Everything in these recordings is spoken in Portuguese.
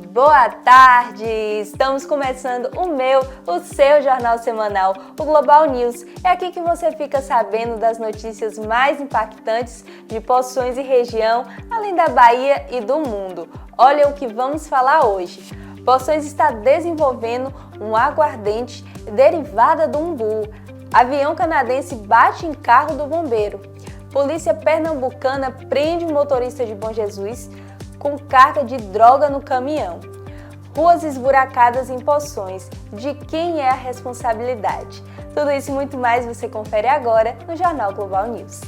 Boa tarde! Estamos começando o seu jornal semanal, o Global News. É aqui que você fica sabendo das notícias mais impactantes de Poções e região, além da Bahia e do mundo. Olha o que vamos falar hoje. Poções está desenvolvendo um aguardente derivada do umbu. Avião canadense bate em carro do bombeiro. Polícia pernambucana prende um motorista de Bom Jesus com carga de droga no caminhão. Ruas esburacadas em Poções. De quem é a responsabilidade? Tudo isso e muito mais você confere agora no Jornal Global News.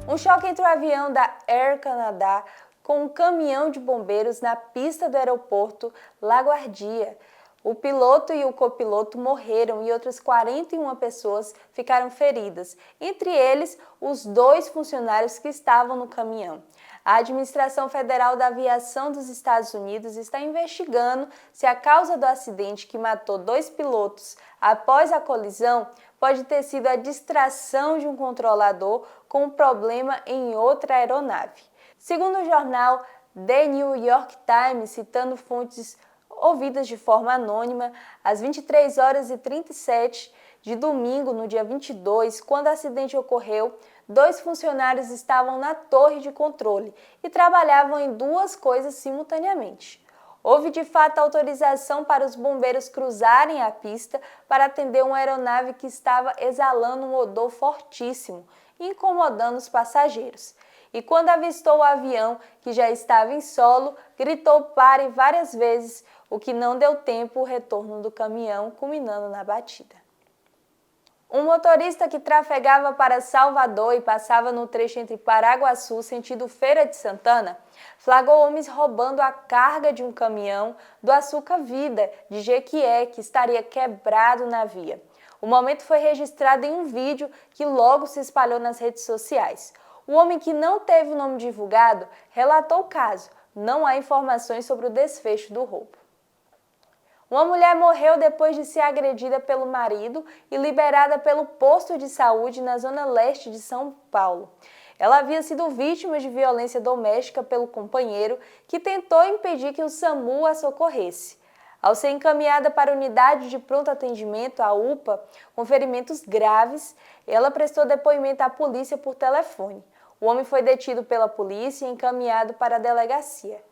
Um choque entre o avião da Air Canada com um caminhão de bombeiros na pista do aeroporto LaGuardia. O piloto e o copiloto morreram e outras 41 pessoas ficaram feridas, entre eles os 2 funcionários que estavam no caminhão. A Administração Federal da Aviação dos Estados Unidos está investigando se a causa do acidente que matou 2 pilotos após a colisão pode ter sido a distração de um controlador com um problema em outra aeronave. Segundo o jornal The New York Times, citando fontes ouvidas de forma anônima, às 23h37 de domingo, no dia 22, quando o acidente ocorreu, 2 funcionários estavam na torre de controle e trabalhavam em 2 coisas simultaneamente. Houve de fato autorização para os bombeiros cruzarem a pista para atender uma aeronave que estava exalando um odor fortíssimo, incomodando os passageiros. E quando avistou o avião, que já estava em solo, gritou "pare" várias vezes, o que não deu tempo ao retorno do caminhão, culminando na batida. Um motorista que trafegava para Salvador e passava no trecho entre Paraguaçu, sentido Feira de Santana, flagrou homens roubando a carga de um caminhão do Açúcar Vida, de Jequié, que estaria quebrado na via. O momento foi registrado em um vídeo que logo se espalhou nas redes sociais. O homem, que não teve o nome divulgado, relatou o caso. Não há informações sobre o desfecho do roubo. Uma mulher morreu depois de ser agredida pelo marido e liberada pelo posto de saúde na zona leste de São Paulo. Ela havia sido vítima de violência doméstica pelo companheiro, que tentou impedir que o SAMU a socorresse. Ao ser encaminhada para a unidade de pronto atendimento, a UPA, com ferimentos graves, ela prestou depoimento à polícia por telefone. O homem foi detido pela polícia e encaminhado para a delegacia.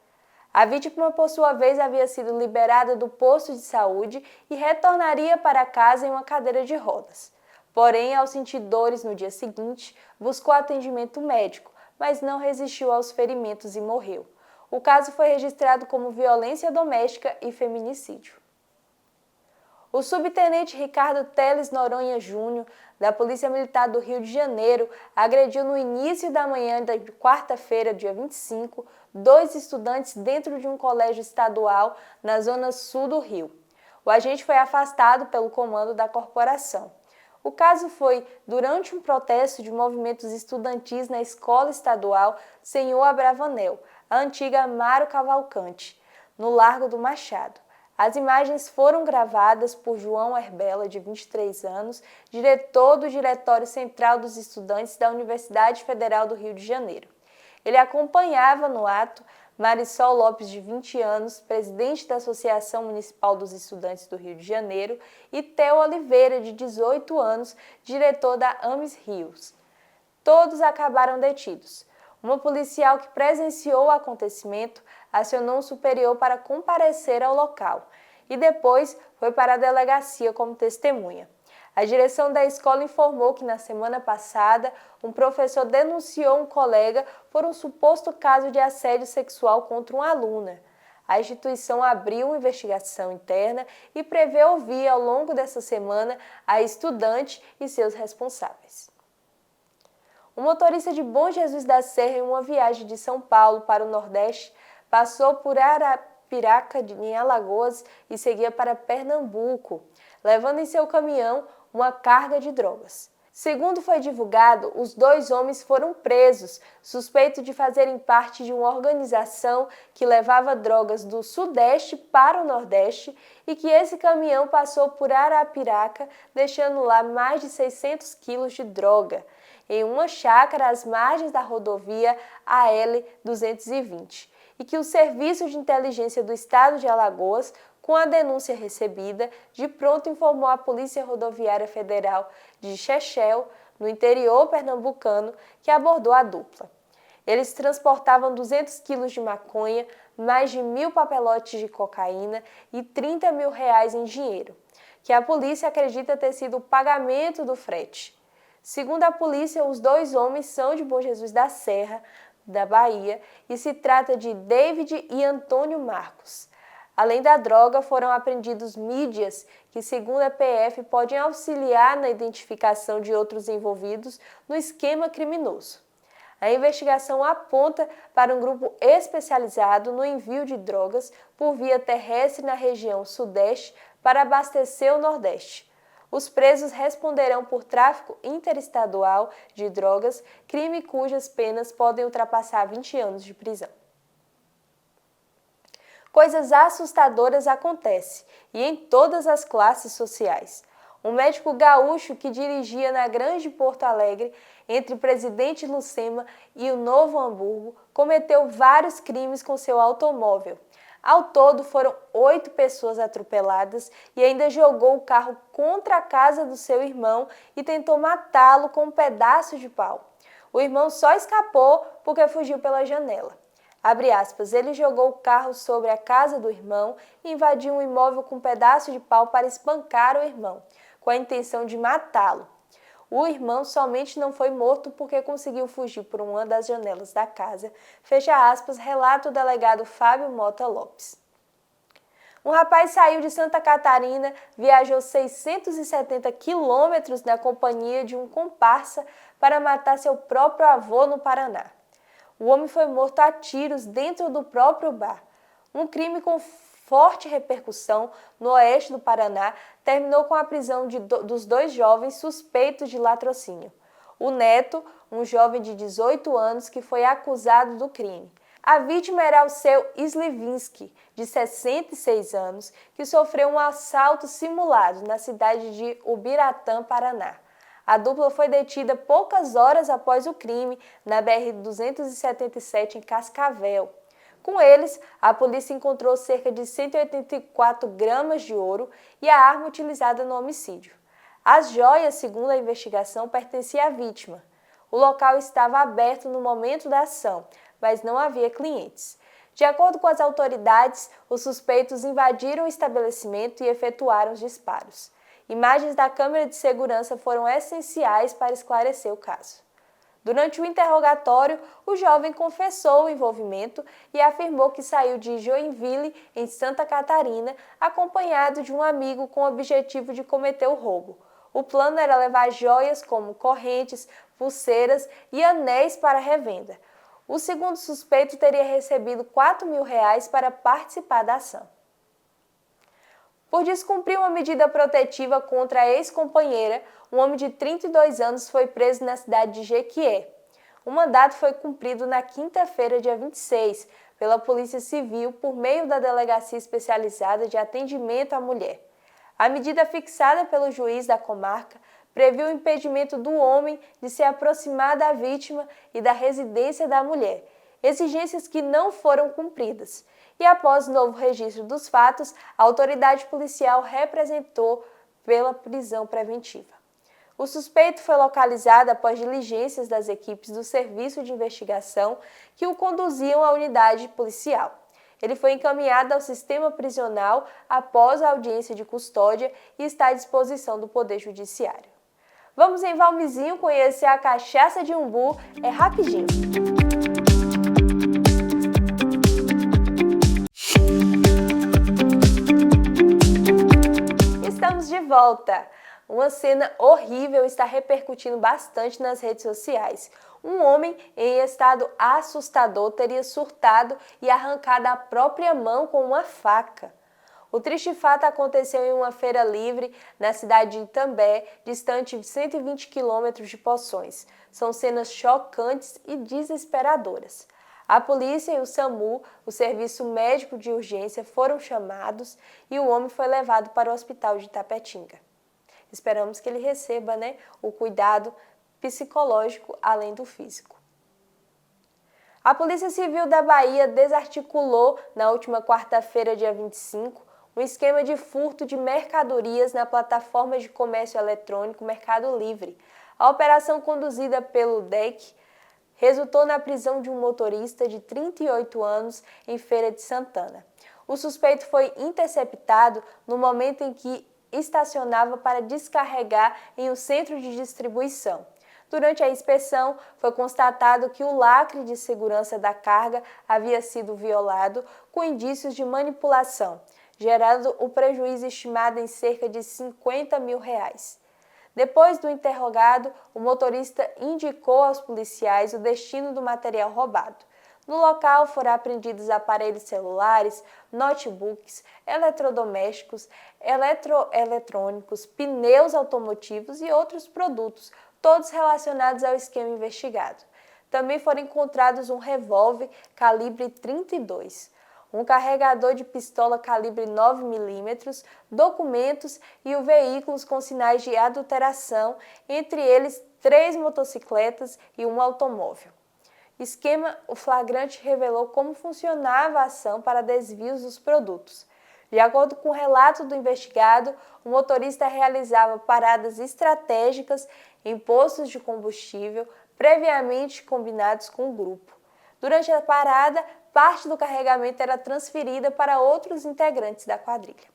A vítima, por sua vez, havia sido liberada do posto de saúde e retornaria para casa em uma cadeira de rodas. Porém, ao sentir dores no dia seguinte, buscou atendimento médico, mas não resistiu aos ferimentos e morreu. O caso foi registrado como violência doméstica e feminicídio. O subtenente Ricardo Teles Noronha Júnior, da Polícia Militar do Rio de Janeiro, agrediu no início da manhã da quarta-feira, dia 25, 2 estudantes dentro de um colégio estadual na zona sul do Rio. O agente foi afastado pelo comando da corporação. O caso foi durante um protesto de movimentos estudantis na Escola Estadual Senhor Abravanel, a antiga Amaro Cavalcante, no Largo do Machado. As imagens foram gravadas por João Herbela, de 23 anos, diretor do Diretório Central dos Estudantes da Universidade Federal do Rio de Janeiro. Ele acompanhava no ato Marisol Lopes, de 20 anos, presidente da Associação Municipal dos Estudantes do Rio de Janeiro, e Theo Oliveira, de 18 anos, diretor da AMES Rios. Todos acabaram detidos. Uma policial que presenciou o acontecimento acionou um superior para comparecer ao local e depois foi para a delegacia como testemunha. A direção da escola informou que na semana passada um professor denunciou um colega por um suposto caso de assédio sexual contra uma aluna. A instituição abriu uma investigação interna e prevê ouvir ao longo dessa semana a estudante e seus responsáveis. O motorista de Bom Jesus da Serra, em uma viagem de São Paulo para o Nordeste, passou por Arapiraca, em Alagoas, e seguia para Pernambuco, levando em seu caminhão uma carga de drogas. Segundo foi divulgado, os 2 homens foram presos, suspeitos de fazerem parte de uma organização que levava drogas do Sudeste para o Nordeste e que esse caminhão passou por Arapiraca, deixando lá mais de 600 quilos de droga, em uma chácara às margens da rodovia AL-220, e que o Serviço de Inteligência do Estado de Alagoas, com a denúncia recebida, de pronto informou a Polícia Rodoviária Federal de Chechel, no interior pernambucano, que abordou a dupla. Eles transportavam 200 quilos de maconha, mais de 1.000 papelotes de cocaína e R$30 mil em dinheiro, que a polícia acredita ter sido o pagamento do frete. Segundo a polícia, os 2 homens são de Bom Jesus da Serra, da Bahia, e se trata de David e Antônio Marcos. Além da droga, foram apreendidos mídias que, segundo a PF, podem auxiliar na identificação de outros envolvidos no esquema criminoso. A investigação aponta para um grupo especializado no envio de drogas por via terrestre na região Sudeste para abastecer o Nordeste. Os presos responderão por tráfico interestadual de drogas, crime cujas penas podem ultrapassar 20 anos de prisão. Coisas assustadoras acontecem, e em todas as classes sociais. Um médico gaúcho que dirigia na Grande Porto Alegre, entre Presidente Lucena e o Novo Hamburgo, cometeu vários crimes com seu automóvel. Ao todo, foram 8 pessoas atropeladas e ainda jogou o carro contra a casa do seu irmão e tentou matá-lo com um pedaço de pau. O irmão só escapou porque fugiu pela janela. Abre aspas, ele jogou o carro sobre a casa do irmão e invadiu um imóvel com um pedaço de pau para espancar o irmão, com a intenção de matá-lo. O irmão somente não foi morto porque conseguiu fugir por uma das janelas da casa, fecha aspas, relata o delegado Fábio Mota Lopes. Um rapaz saiu de Santa Catarina, viajou 670 quilômetros na companhia de um comparsa para matar seu próprio avô no Paraná. O homem foi morto a tiros dentro do próprio bar. Um crime com forte repercussão no oeste do Paraná terminou com a prisão dos 2 jovens suspeitos de latrocínio. O neto, um jovem de 18 anos que foi acusado do crime. A vítima era o seu Slivinski, de 66 anos, que sofreu um assalto simulado na cidade de Ubiratã, Paraná. A dupla foi detida poucas horas após o crime na BR-277 em Cascavel. Com eles, a polícia encontrou cerca de 184 gramas de ouro e a arma utilizada no homicídio. As joias, segundo a investigação, pertenciam à vítima. O local estava aberto no momento da ação, mas não havia clientes. De acordo com as autoridades, os suspeitos invadiram o estabelecimento e efetuaram os disparos. Imagens da câmera de segurança foram essenciais para esclarecer o caso. Durante o interrogatório, o jovem confessou o envolvimento e afirmou que saiu de Joinville, em Santa Catarina, acompanhado de um amigo com o objetivo de cometer o roubo. O plano era levar joias como correntes, pulseiras e anéis para revenda. O segundo suspeito teria recebido R$4 mil para participar da ação. Por descumprir uma medida protetiva contra a ex-companheira, um homem de 32 anos foi preso na cidade de Jequié. O mandato foi cumprido na quinta-feira, dia 26, pela Polícia Civil por meio da Delegacia Especializada de Atendimento à Mulher. A medida fixada pelo juiz da comarca previu o impedimento do homem de se aproximar da vítima e da residência da mulher, exigências que não foram cumpridas. E após o novo registro dos fatos, a autoridade policial representou pela prisão preventiva. O suspeito foi localizado após diligências das equipes do Serviço de Investigação que o conduziam à unidade policial. Ele foi encaminhado ao sistema prisional após a audiência de custódia e está à disposição do Poder Judiciário. Vamos em Valmizinho conhecer a cachaça de umbu, é rapidinho. Estamos de volta! Uma cena horrível está repercutindo bastante nas redes sociais. Um homem em estado assustador teria surtado e arrancado a própria mão com uma faca. O triste fato aconteceu em uma feira livre na cidade de Itambé, distante de 120 quilômetros de Poções. São cenas chocantes e desesperadoras. A polícia e o SAMU, o Serviço Médico de Urgência, foram chamados e o homem foi levado para o hospital de Tapetinga. Esperamos que ele receba, o cuidado psicológico além do físico. A Polícia Civil da Bahia desarticulou, na última quarta-feira, dia 25, um esquema de furto de mercadorias na plataforma de comércio eletrônico Mercado Livre. A operação, conduzida pelo DEC, resultou na prisão de um motorista de 38 anos em Feira de Santana. O suspeito foi interceptado no momento em que estacionava para descarregar em um centro de distribuição. Durante a inspeção, foi constatado que o lacre de segurança da carga havia sido violado, com indícios de manipulação, gerando o prejuízo estimado em cerca de R$50 mil. Depois do interrogado, o motorista indicou aos policiais o destino do material roubado. No local foram apreendidos aparelhos celulares, notebooks, eletrodomésticos, eletrônicos, pneus automotivos e outros produtos, todos relacionados ao esquema investigado. Também foram encontrados um revólver calibre 32, um carregador de pistola calibre 9mm, documentos e veículos com sinais de adulteração, entre eles 3 motocicletas e um automóvel. Esquema: o flagrante revelou como funcionava a ação para desvios dos produtos. De acordo com o relato do investigado, o motorista realizava paradas estratégicas em postos de combustível previamente combinados com o grupo. Durante a parada, parte do carregamento era transferida para outros integrantes da quadrilha.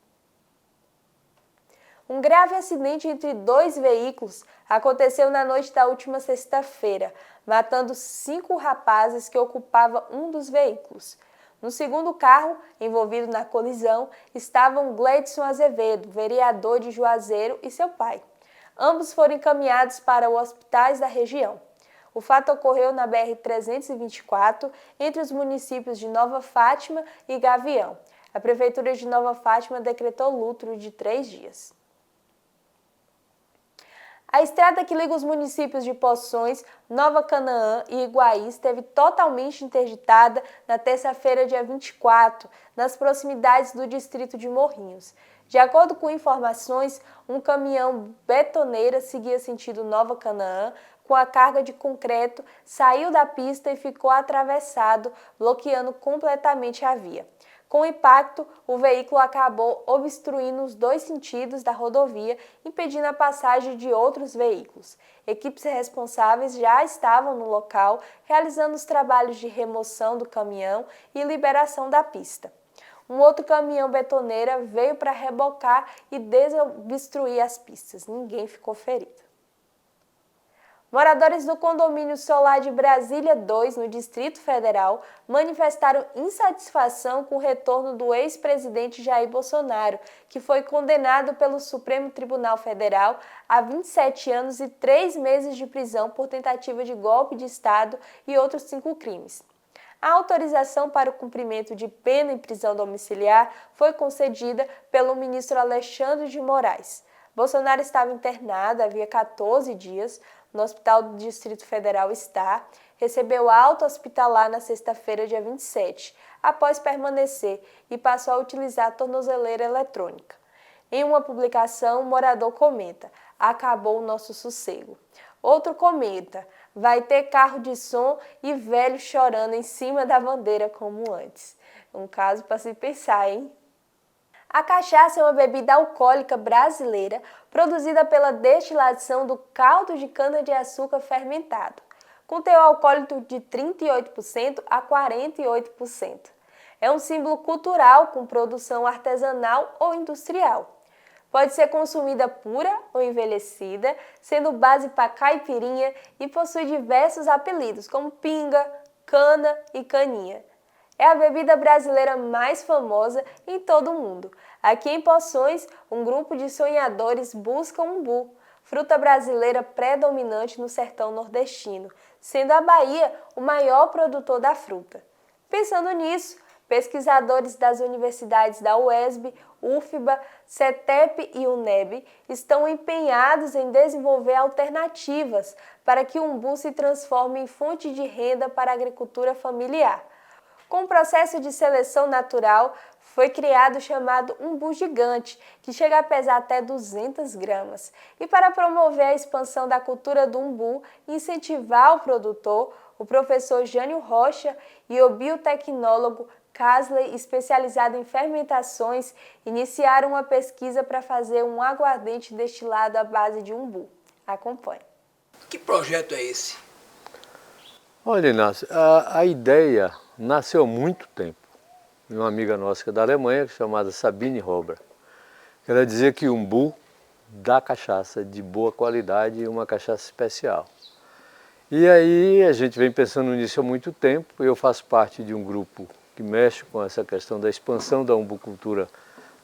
Um grave acidente entre 2 veículos aconteceu na noite da última sexta-feira, matando 5 rapazes que ocupavam um dos veículos. No segundo carro, envolvido na colisão, estavam Gleidson Azevedo, vereador de Juazeiro, e seu pai. Ambos foram encaminhados para os hospitais da região. O fato ocorreu na BR-324, entre os municípios de Nova Fátima e Gavião. A Prefeitura de Nova Fátima decretou luto de 3 dias. A estrada que liga os municípios de Poções, Nova Canaã e Iguaí esteve totalmente interditada na terça-feira, dia 24, nas proximidades do distrito de Morrinhos. De acordo com informações, um caminhão betoneira seguia sentido Nova Canaã, com a carga de concreto, saiu da pista e ficou atravessado, bloqueando completamente a via. Com o impacto, o veículo acabou obstruindo os 2 sentidos da rodovia, impedindo a passagem de outros veículos. Equipes responsáveis já estavam no local, realizando os trabalhos de remoção do caminhão e liberação da pista. Um outro caminhão betoneira veio para rebocar e desobstruir as pistas. Ninguém ficou ferido. Moradores do condomínio solar de Brasília 2, no Distrito Federal, manifestaram insatisfação com o retorno do ex-presidente Jair Bolsonaro, que foi condenado pelo Supremo Tribunal Federal a 27 anos e 3 meses de prisão por tentativa de golpe de Estado e outros 5 crimes. A autorização para o cumprimento de pena em prisão domiciliar foi concedida pelo ministro Alexandre de Moraes. Bolsonaro estava internado havia 14 dias no Hospital do Distrito Federal recebeu alta hospitalar na sexta-feira, dia 27, após permanecer e passou a utilizar a tornozeleira eletrônica. Em uma publicação, o morador comenta: acabou o nosso sossego. Outro comenta: vai ter carro de som e velho chorando em cima da bandeira como antes. Um caso para se pensar, hein? A cachaça é uma bebida alcoólica brasileira produzida pela destilação do caldo de cana-de-açúcar fermentado, com teor alcoólico de 38% a 48%. É um símbolo cultural com produção artesanal ou industrial. Pode ser consumida pura ou envelhecida, sendo base para caipirinha e possui diversos apelidos, como pinga, cana e caninha. É a bebida brasileira mais famosa em todo o mundo. Aqui em Poções, um grupo de sonhadores busca umbu, fruta brasileira predominante no sertão nordestino, sendo a Bahia o maior produtor da fruta. Pensando nisso, pesquisadores das universidades da UESB, UFBA, CETEP e UNEB estão empenhados em desenvolver alternativas para que o umbu se transforme em fonte de renda para a agricultura familiar. Com o processo de seleção natural, foi criado o chamado umbu gigante, que chega a pesar até 200 gramas. E para promover a expansão da cultura do umbu e incentivar o produtor, o professor Jânio Rocha e o biotecnólogo Casley, especializado em fermentações, iniciaram uma pesquisa para fazer um aguardente destilado à base de umbu. Acompanhe. Que projeto é esse? Olha, Inácio, a ideia nasceu há muito tempo. De uma amiga nossa que é da Alemanha, chamada Sabine Robra. Ela dizia que o umbu dá cachaça de boa qualidade e uma cachaça especial. E aí a gente vem pensando nisso há muito tempo. Eu faço parte de um grupo que mexe com essa questão da expansão da umbucultura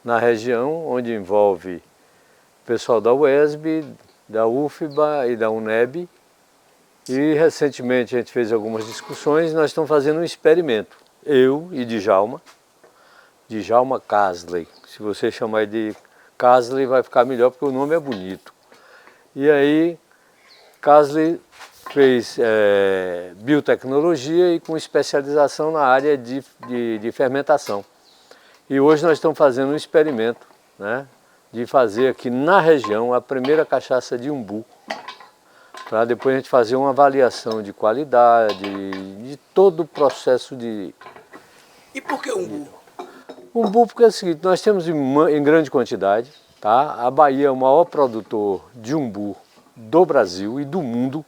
na região, onde envolve o pessoal da UESB, da UFBA e da UNEB. E recentemente a gente fez algumas discussões e nós estamos fazendo um experimento. Eu e Djalma Casley. Se você chamar de Casley vai ficar melhor porque o nome é bonito. E aí Casley fez biotecnologia e com especialização na área de fermentação. E hoje nós estamos fazendo um experimento, né, de fazer aqui na região a primeira cachaça de umbu, para depois a gente fazer uma avaliação de qualidade, de todo o processo de... E por que umbu? Umbu porque é o seguinte, nós temos em grande quantidade, tá? A Bahia é o maior produtor de umbu do Brasil e do mundo.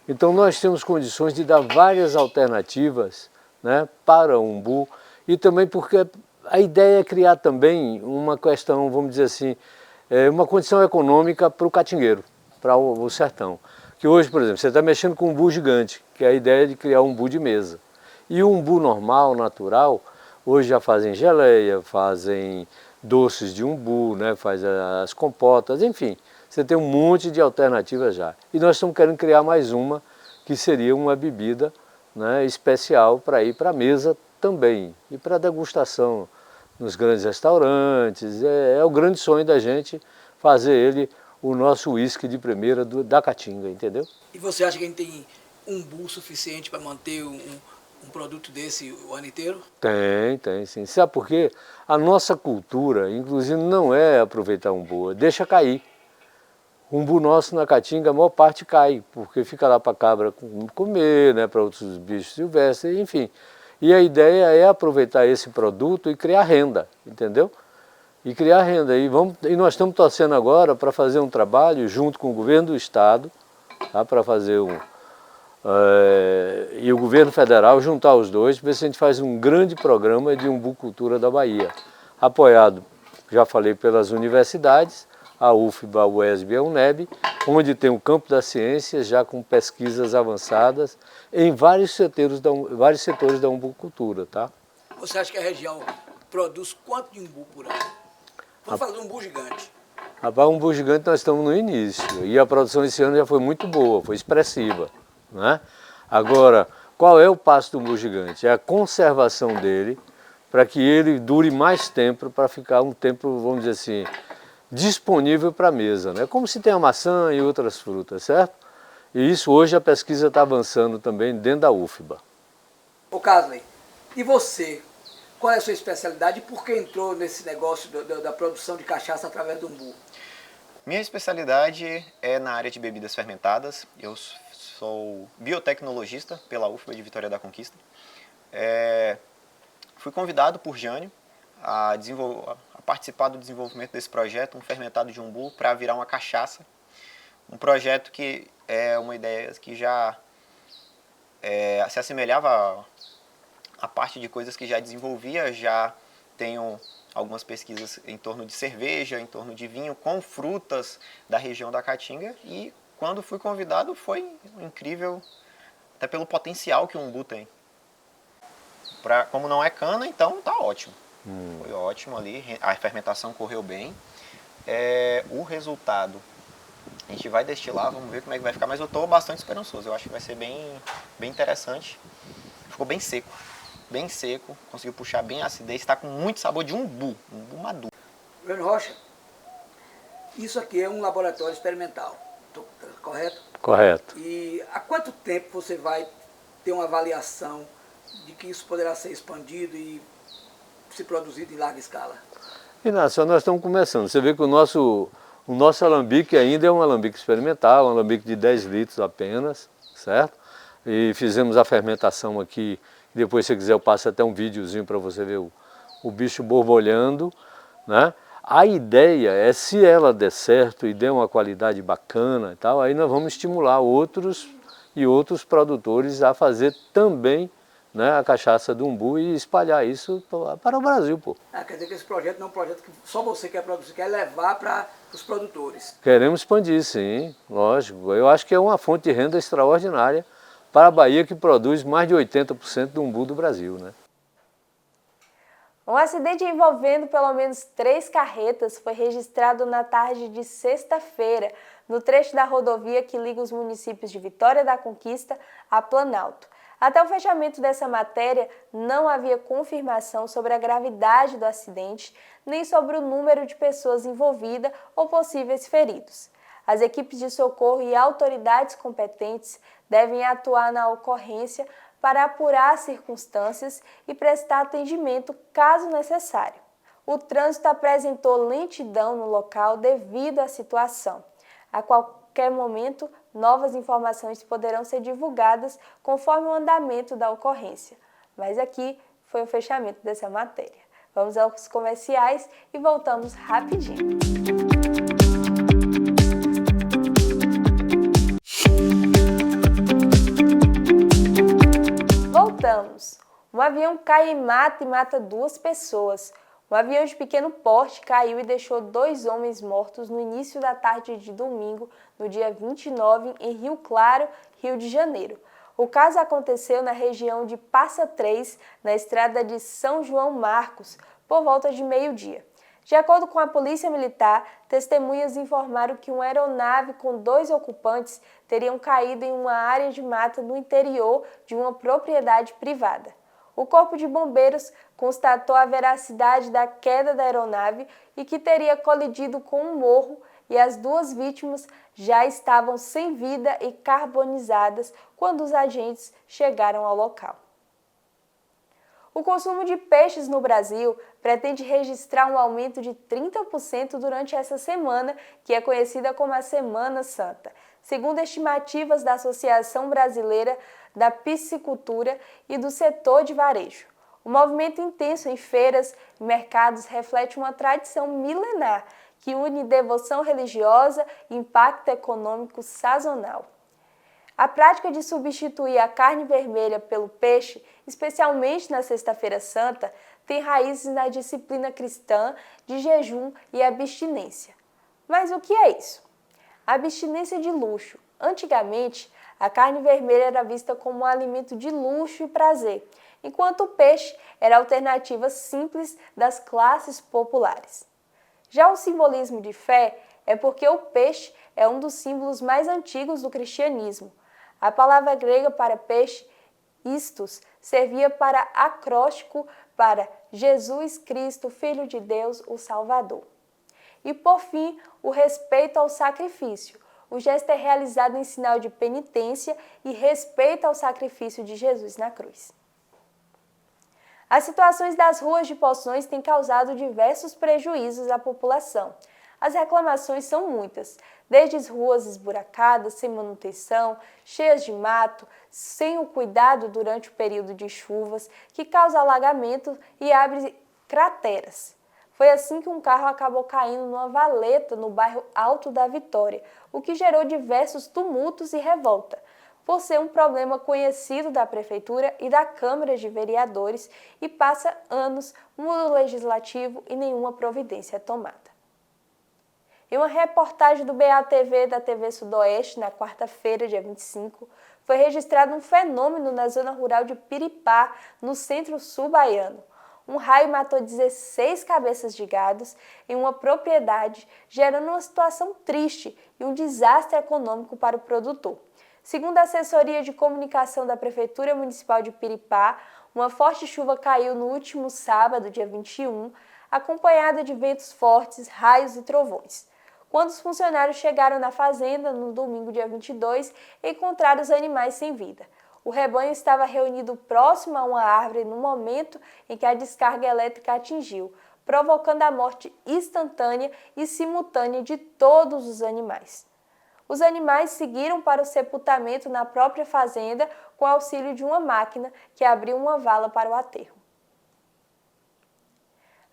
Então nós temos condições de dar várias alternativas, né, para o umbu e também porque a ideia é criar também uma questão, vamos dizer assim, uma condição econômica para o catingueiro, para o sertão. Que hoje, por exemplo, você está mexendo com um umbu gigante, que é a ideia de criar um umbu de mesa. E o umbu normal, natural, hoje já fazem geleia, fazem doces de umbu, né, faz as compotas, enfim. Você tem um monte de alternativas já. E nós estamos querendo criar mais uma, que seria uma bebida, né, especial para ir para a mesa também. E para degustação nos grandes restaurantes. É o grande sonho da gente fazer ele o nosso uísque de primeira da Caatinga, entendeu? E você acha que a gente tem umbu suficiente para manter um produto desse o ano inteiro? Tem sim. Sabe por quê? A nossa cultura, inclusive, não é aproveitar umbu, deixa cair. O umbu nosso na Caatinga, a maior parte cai, porque fica lá para a cabra comer, né, para outros bichos silvestres, enfim. E a ideia é aproveitar esse produto e criar renda, entendeu? E criar renda. E nós estamos torcendo agora para fazer um trabalho junto com o governo do estado, tá, para fazer e o governo federal, juntar os dois, ver se a gente faz um grande programa de umbucultura da Bahia, apoiado, já falei, pelas universidades, a UFBA, a UESB e a UNEB, onde tem o campo das ciências, já com pesquisas avançadas, em vários setores da umbucultura. Tá? Você acha que a região produz quanto de umbu por ano? Vamos fazer um umbu gigante. Rapaz, um umbu gigante nós estamos no início, e a produção esse ano já foi muito boa, foi expressiva. Né? Agora, qual é o passo do umbu gigante? É a conservação dele, para que ele dure mais tempo, para ficar um tempo, vamos dizer assim, disponível para a mesa, né? Como se tem a maçã e outras frutas, certo? E isso hoje a pesquisa está avançando também dentro da UFBA. Ô Casley, e você? Qual é a sua especialidade e por que entrou nesse negócio da produção de cachaça através do umbu? Minha especialidade é na área de bebidas fermentadas. Eu sou biotecnologista pela UFBA de Vitória da Conquista. Fui convidado por Jânio a participar do desenvolvimento desse projeto, um fermentado de umbu para virar uma cachaça. Um projeto que é uma ideia que já se assemelhava a parte de coisas que já desenvolvia. Já tenho algumas pesquisas em torno de cerveja, em torno de vinho, com frutas da região da Caatinga. E quando fui convidado foi incrível, até pelo potencial que o umbu tem. Como não é cana, então tá ótimo. Foi ótimo ali, a fermentação correu bem. O resultado, a gente vai destilar, vamos ver como é que vai ficar, mas eu estou bastante esperançoso. Eu acho que vai ser bem interessante. Ficou bem seco, conseguiu puxar bem a acidez, está com muito sabor de umbu maduro. Jânio Rocha, isso aqui é um laboratório experimental, correto? Correto. E há quanto tempo você vai ter uma avaliação de que isso poderá ser expandido e se produzido em larga escala? Inácio, nós estamos começando. Você vê que o nosso alambique ainda é um alambique experimental, um alambique de 10 litros apenas, certo? E fizemos a fermentação aqui. Depois, se você quiser, eu passo até um videozinho para você ver o bicho borbulhando, né? A ideia é, se ela der certo e der uma qualidade bacana e tal, aí nós vamos estimular outros produtores a fazer também, né, a cachaça do umbu e espalhar isso para o Brasil, pô. Quer dizer que esse projeto não é um projeto que só você quer produzir, quer levar para os produtores. Queremos expandir, sim, lógico. Eu acho que é uma fonte de renda extraordinária para a Bahia, que produz mais de 80% do umbu do Brasil, né? Um acidente envolvendo pelo menos 3 carretas foi registrado na tarde de sexta-feira, no trecho da rodovia que liga os municípios de Vitória da Conquista a Planalto. Até o fechamento dessa matéria, não havia confirmação sobre a gravidade do acidente, nem sobre o número de pessoas envolvidas ou possíveis feridos. As equipes de socorro e autoridades competentes devem atuar na ocorrência para apurar as circunstâncias e prestar atendimento caso necessário. O trânsito apresentou lentidão no local devido à situação. A qualquer momento, novas informações poderão ser divulgadas conforme o andamento da ocorrência. Mas aqui foi o fechamento dessa matéria. Vamos aos comerciais e voltamos rapidinho. Voltamos. Um avião cai e mata 2 pessoas. Um avião de pequeno porte caiu e deixou 2 homens mortos no início da tarde de domingo, no dia 29, em Rio Claro, Rio de Janeiro. O caso aconteceu na região de Passa 3, na estrada de São João Marcos, por volta de meio-dia. De acordo com a Polícia Militar, testemunhas informaram que uma aeronave com 2 ocupantes teriam caído em uma área de mata no interior de uma propriedade privada. O Corpo de Bombeiros constatou a veracidade da queda da aeronave e que teria colidido com um morro, e as 2 vítimas já estavam sem vida e carbonizadas quando os agentes chegaram ao local. O consumo de peixes no Brasil pretende registrar um aumento de 30% durante essa semana, que é conhecida como a Semana Santa, segundo estimativas da Associação Brasileira da Piscicultura e do setor de varejo. O movimento intenso em feiras e mercados reflete uma tradição milenar que une devoção religiosa e impacto econômico sazonal. A prática de substituir a carne vermelha pelo peixe, especialmente na Sexta-feira Santa, tem raízes na disciplina cristã de jejum e abstinência. Mas o que é isso? A abstinência de luxo. Antigamente, a carne vermelha era vista como um alimento de luxo e prazer, enquanto o peixe era a alternativa simples das classes populares. Já o simbolismo de fé é porque o peixe é um dos símbolos mais antigos do cristianismo. A palavra grega para peixe, istos, servia para acróstico para Jesus Cristo, Filho de Deus, o Salvador. E por fim, o respeito ao sacrifício. O gesto é realizado em sinal de penitência e respeito ao sacrifício de Jesus na cruz. As situações das ruas de Poções têm causado diversos prejuízos à população. As reclamações são muitas, desde as ruas esburacadas, sem manutenção, cheias de mato, sem o cuidado durante o período de chuvas, que causa alagamento e abre crateras. Foi assim que um carro acabou caindo numa valeta no bairro Alto da Vitória, o que gerou diversos tumultos e revolta, por ser um problema conhecido da Prefeitura e da Câmara de Vereadores, e passa anos, muda o Legislativo e nenhuma providência é tomada. Em uma reportagem do BATV da TV Sudoeste, na quarta-feira, dia 25, foi registrado um fenômeno na zona rural de Piripá, no centro-sul baiano. Um raio matou 16 cabeças de gados em uma propriedade, gerando uma situação triste e um desastre econômico para o produtor. Segundo a assessoria de comunicação da Prefeitura Municipal de Piripá, uma forte chuva caiu no último sábado, dia 21, acompanhada de ventos fortes, raios e trovões. Quando os funcionários chegaram na fazenda, no domingo, dia 22, encontraram os animais sem vida. O rebanho estava reunido próximo a uma árvore no momento em que a descarga elétrica atingiu, provocando a morte instantânea e simultânea de todos os animais. Os animais seguiram para o sepultamento na própria fazenda com auxílio de uma máquina que abriu uma vala para o aterro.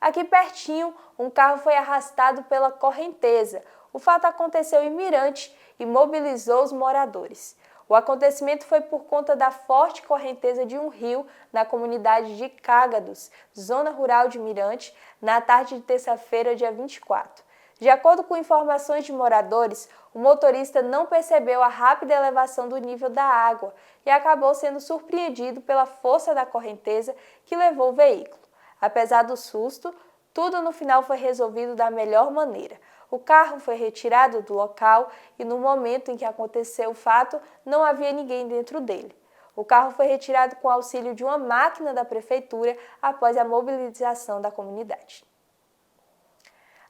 Aqui pertinho, um carro foi arrastado pela correnteza. O fato aconteceu em Mirante e mobilizou os moradores. O acontecimento foi por conta da forte correnteza de um rio na comunidade de Cágados, zona rural de Mirante, na tarde de terça-feira, dia 24. De acordo com informações de moradores, o motorista não percebeu a rápida elevação do nível da água e acabou sendo surpreendido pela força da correnteza que levou o veículo. Apesar do susto, tudo no final foi resolvido da melhor maneira. O carro foi retirado do local e no momento em que aconteceu o fato, não havia ninguém dentro dele. O carro foi retirado com auxílio de uma máquina da prefeitura após a mobilização da comunidade.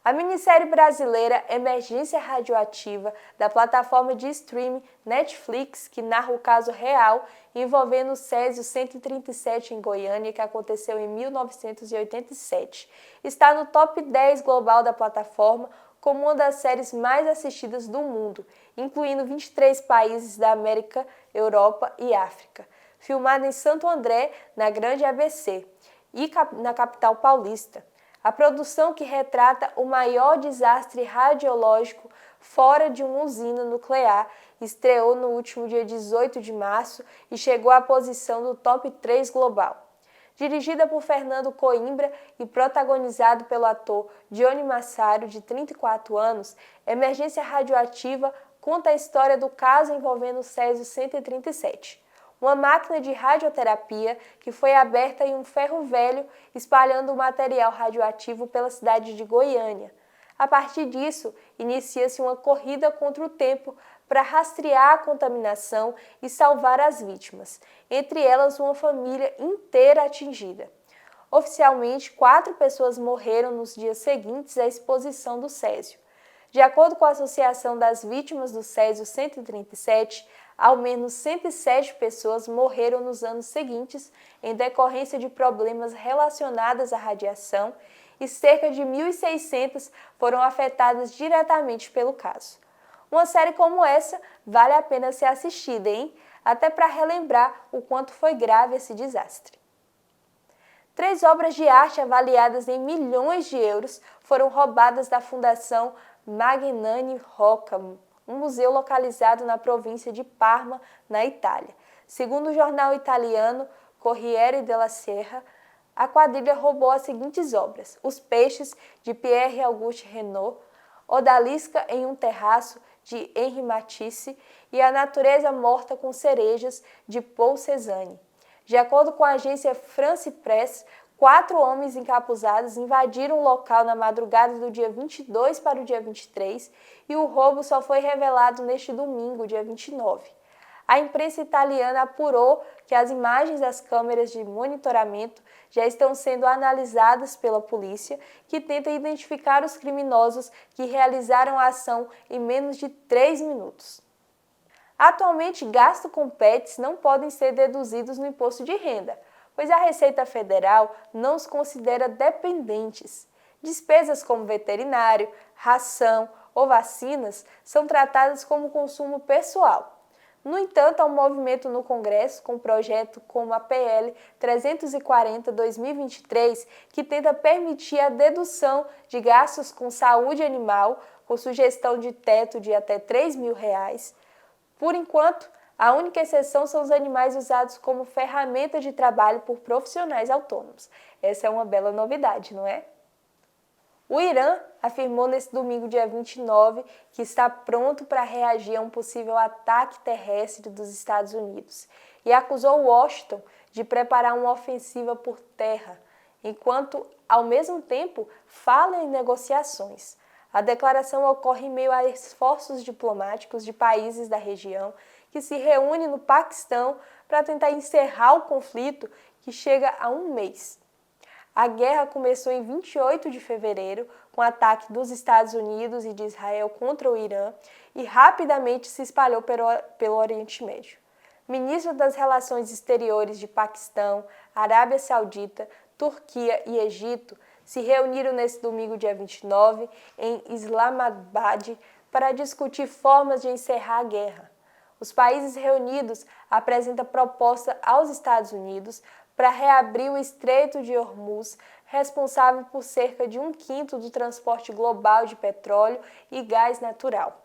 A minissérie brasileira Emergência Radioativa, da plataforma de streaming Netflix, que narra o caso real envolvendo o Césio 137 em Goiânia, que aconteceu em 1987, está no top 10 global da plataforma como uma das séries mais assistidas do mundo, incluindo 23 países da América, Europa e África. Filmada em Santo André, na Grande ABC, e na capital paulista. A produção, que retrata o maior desastre radiológico fora de uma usina nuclear, estreou no último dia 18 de março e chegou à posição do top 3 global. Dirigida por Fernando Coimbra e protagonizado pelo ator Johnny Massaro, de 34 anos, Emergência Radioativa conta a história do caso envolvendo o Césio 137. Uma máquina de radioterapia que foi aberta em um ferro velho, espalhando o material radioativo pela cidade de Goiânia. A partir disso, inicia-se uma corrida contra o tempo para rastrear a contaminação e salvar as vítimas, entre elas uma família inteira atingida. Oficialmente, 4 pessoas morreram nos dias seguintes à exposição do Césio. De acordo com a Associação das Vítimas do Césio 137, ao menos 107 pessoas morreram nos anos seguintes em decorrência de problemas relacionados à radiação e cerca de 1.600 foram afetadas diretamente pelo caso. Uma série como essa vale a pena ser assistida, hein? Até para relembrar o quanto foi grave esse desastre. 3 obras de arte avaliadas em milhões de euros foram roubadas da Fundação Magnani Rocca, um museu localizado na província de Parma, na Itália. Segundo o jornal italiano Corriere della Sera, a quadrilha roubou as seguintes obras: Os Peixes, de Pierre Auguste Renoir, Odalisca em um Terraço, de Henri Matisse, e A Natureza Morta com Cerejas, de Paul Cézanne. De acordo com a agência France Press, 4 homens encapuzados invadiram o local na madrugada do dia 22 para o dia 23 e o roubo só foi revelado neste domingo, dia 29. A imprensa italiana apurou que as imagens das câmeras de monitoramento já estão sendo analisadas pela polícia, que tenta identificar os criminosos que realizaram a ação em menos de 3 minutos. Atualmente, gastos com pets não podem ser deduzidos no imposto de renda, pois a Receita Federal não os considera dependentes. Despesas como veterinário, ração ou vacinas são tratadas como consumo pessoal. No entanto, há um movimento no Congresso com um projeto como a PL 340/2023 que tenta permitir a dedução de gastos com saúde animal, com sugestão de teto de até R$3.000. Por enquanto, a única exceção são os animais usados como ferramenta de trabalho por profissionais autônomos. Essa é uma bela novidade, não é? O Irã afirmou nesse domingo, dia 29, que está pronto para reagir a um possível ataque terrestre dos Estados Unidos e acusou Washington de preparar uma ofensiva por terra, enquanto, ao mesmo tempo, fala em negociações. A declaração ocorre em meio a esforços diplomáticos de países da região que se reúnem no Paquistão para tentar encerrar o conflito que chega a um mês. A guerra começou em 28 de fevereiro, com o ataque dos Estados Unidos e de Israel contra o Irã, e rapidamente se espalhou pelo Oriente Médio. Ministros das Relações Exteriores de Paquistão, Arábia Saudita, Turquia e Egito se reuniram nesse domingo, dia 29, em Islamabad, para discutir formas de encerrar a guerra. Os países reunidos apresentam proposta aos Estados Unidos para reabrir o Estreito de Hormuz, responsável por cerca de 1/5 do transporte global de petróleo e gás natural.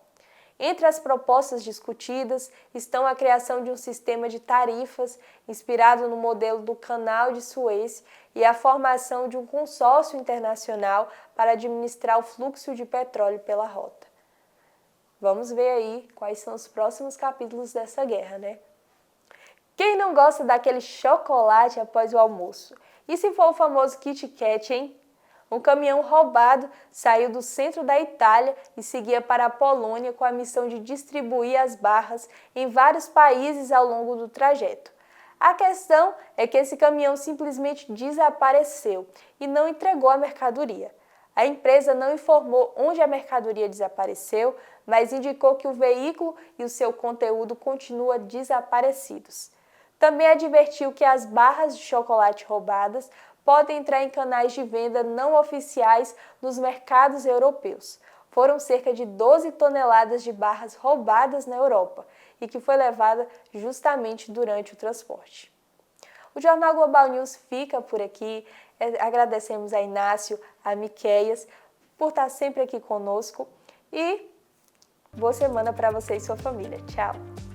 Entre as propostas discutidas estão a criação de um sistema de tarifas inspirado no modelo do Canal de Suez e a formação de um consórcio internacional para administrar o fluxo de petróleo pela rota. Vamos ver aí quais são os próximos capítulos dessa guerra, né? Quem não gosta daquele chocolate após o almoço? E se for o famoso Kit Kat, hein? Um caminhão roubado saiu do centro da Itália e seguia para a Polônia com a missão de distribuir as barras em vários países ao longo do trajeto. A questão é que esse caminhão simplesmente desapareceu e não entregou a mercadoria. A empresa não informou onde a mercadoria desapareceu, mas indicou que o veículo e o seu conteúdo continuam desaparecidos. Também advertiu que as barras de chocolate roubadas podem entrar em canais de venda não oficiais nos mercados europeus. Foram cerca de 12 toneladas de barras roubadas na Europa e que foi levada justamente durante o transporte. O Jornal Global News fica por aqui. Agradecemos a Inácio, a Miqueias, por estar sempre aqui conosco e boa semana para você e sua família. Tchau!